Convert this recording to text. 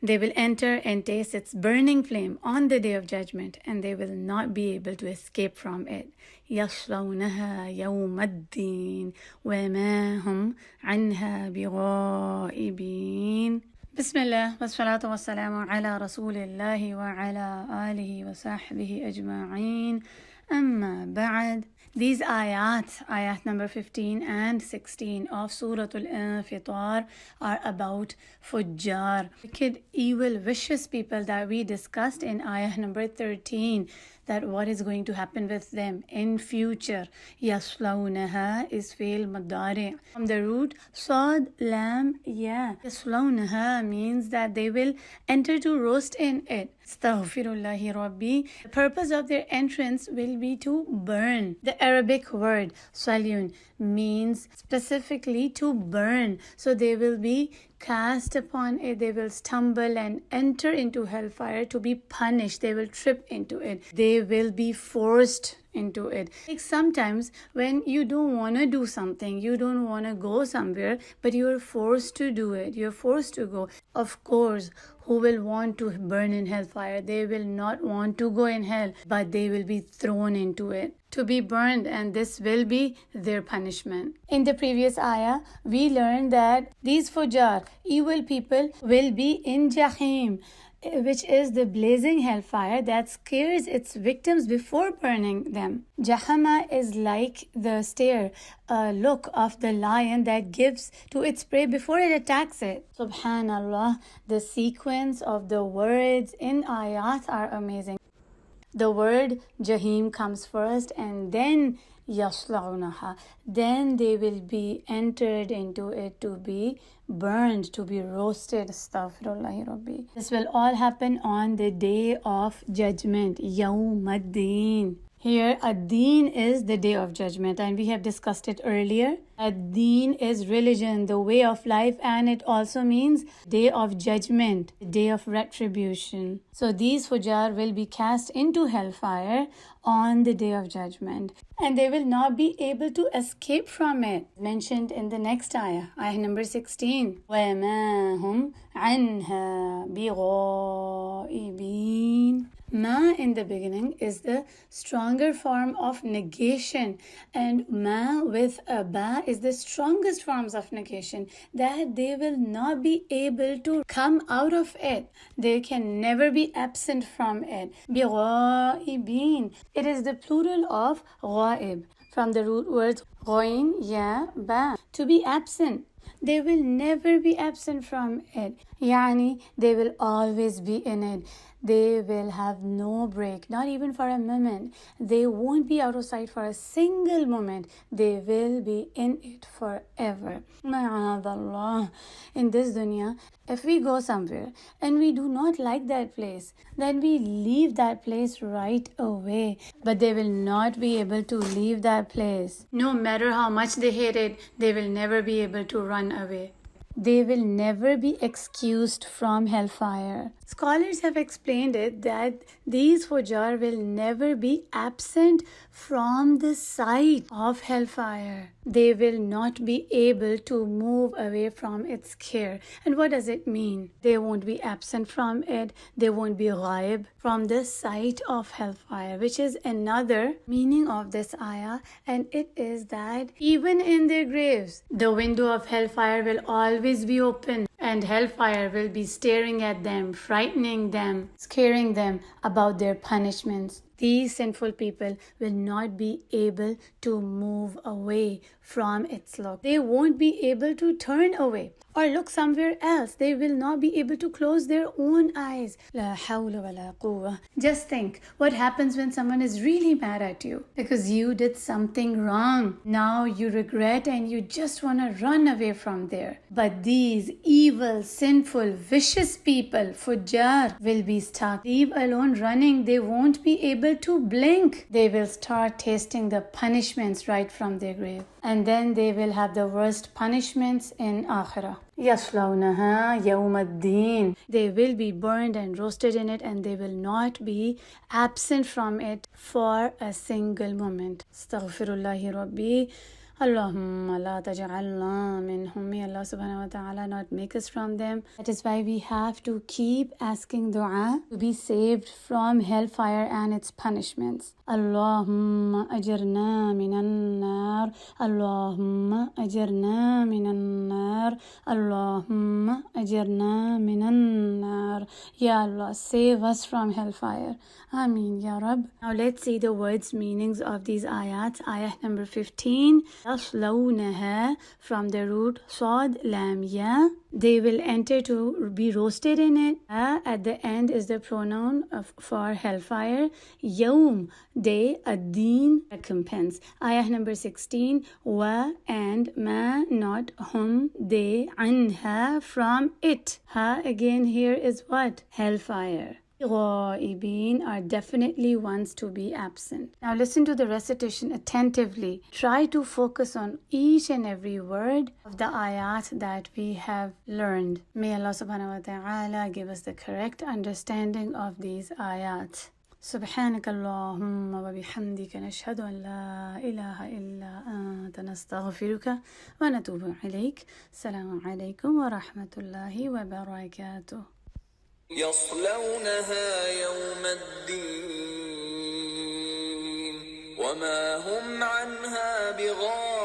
They will enter and taste its burning flame on the day of judgment, and they will not be able to escape from it. يصلونها يوم الدين وما هم عنها بغائبين. بسم الله والصلاة والسلام على رسول الله وعلى آله وصحبه أجمعين. أما بعد. These ayat number 15 and 16 of Surah Al-Infitar are about fujjar, wicked, evil, vicious people that we discussed in ayah number 13, that what is going to happen with them in future. Yaslawnaha is fi'l mudari' from the root sad lam ya. Yaslawnaha means that they will enter to roast in it. Astaghfirullahi Rabbi. The purpose of their entrance will be to burn. The Arabic word salyun means specifically to burn. So they will be cast upon it, they will stumble and enter into hellfire to be punished. They will trip into it. They will be forced into it. Like sometimes when you don't want to do something, you don't want to go somewhere, but you are forced to do it. You're forced to go. Of course, who will want to burn in hellfire? They will not want to go in hell, but they will be thrown into it to be burned, and this will be their punishment. In the previous ayah, we learned that these fujjar, evil people, will be in Jahim, which is the blazing hellfire that scares its victims before burning them. Jahannam is like the stare, look of the lion that gives to its prey before it attacks it. Subhanallah, the sequence of the words in ayat are amazing. The word Jahim comes first, and then yaslaunaha. Then they will be entered into it to be burned, to be roasted. Astaghfirullahi Rabbi. This will all happen on the day of judgment. Yawm ad-din. Here, ad-din is the day of judgment, and we have discussed it earlier. Ad-din is religion, the way of life, and it also means day of judgment, day of retribution. So these fujjar will be cast into hellfire on the day of judgment, and they will not be able to escape from it. Mentioned in the next ayah, ayah number 16. وَمَا هُمْ عَنْهَا بِغَائِبِينَ. Ma in the beginning is the stronger form of negation, and ma with a ba is the strongest forms of negation, that they will not be able to come out of it. They can never be absent from it. بِغَائِبِينَ. It is the plural of ghaib, from the root words ghain, ya, ba, to be absent. They will never be absent from it. Yani, they will always be in it. They will have no break, not even for a moment. They won't be out of sight for a single moment. They will be in it forever. Ma'adallah. In this dunya, if we go somewhere and we do not like that place, then we leave that place right away. But they will not be able to leave that place. No matter how much they hate it, they will never be able to run away. They will never be excused from hellfire. Scholars have explained it that these fujjar will never be absent from the sight of hellfire. They will not be able to move away from its care. And what does it mean? They won't be absent from it. They won't be ghaib from the sight of hellfire, which is another meaning of this ayah. And it is that even in their graves, the window of hellfire will always be open, and hellfire will be staring at them, frightening them, scaring them about their punishments. These sinful people will not be able to move away from its look. They won't be able to turn away or look somewhere else. They will not be able to close their own eyes. La hawla wa la quwwa. Just think what happens when someone is really mad at you because you did something wrong. Now you regret and you just want to run away from there. But these evil, sinful, vicious people, fujjar, will be stuck. Leave alone running. They won't be able to blink. They will start tasting the punishments right from their grave. And then they will have the worst punishments in Akhirah. يَصْلَوْنَهَا يَوْمَ الدِّينِ. They will be burned and roasted in it, and they will not be absent from it for a single moment. Astaghfirullahi Rabbi. Allahumma la taj'alna minhum. May Allah subhanahu wa ta'ala not make us from them. That is why we have to keep asking dua to be saved from hellfire and its punishments. Allahumma ajirna minan nar. Allahumma ajirna minan nar. Allahumma ajirna minan nar. Ya Allah, save us from hellfire. Ameen, Ya Rabb. Now let's see the words, meanings of these ayat. Ayah number 15. يَصْلَوْنَهَا, from the root Sad Lam Ya. They will enter, to be roasted in it. At the end is the pronoun for hellfire. Yawm, day. Ad-Din, recompense. Ayah number 16. Wa, and. Ma, not. Hum, they. Anha, from it. Ha, again here is what? Hellfire. Ghaibin, are definitely ones to be absent. Now listen to the recitation attentively. Try to focus on each and every word of the ayat that we have learned. May Allah subhanahu wa ta'ala give us the correct understanding of these ayat. سبحانك اللهم وبحمدك نشهد أن لا إله إلا أنت نستغفرك ونتوب إليك. السلام عليكم ورحمة الله وبركاته. يصلونها يوم الدين وما هم عنها بغائبين.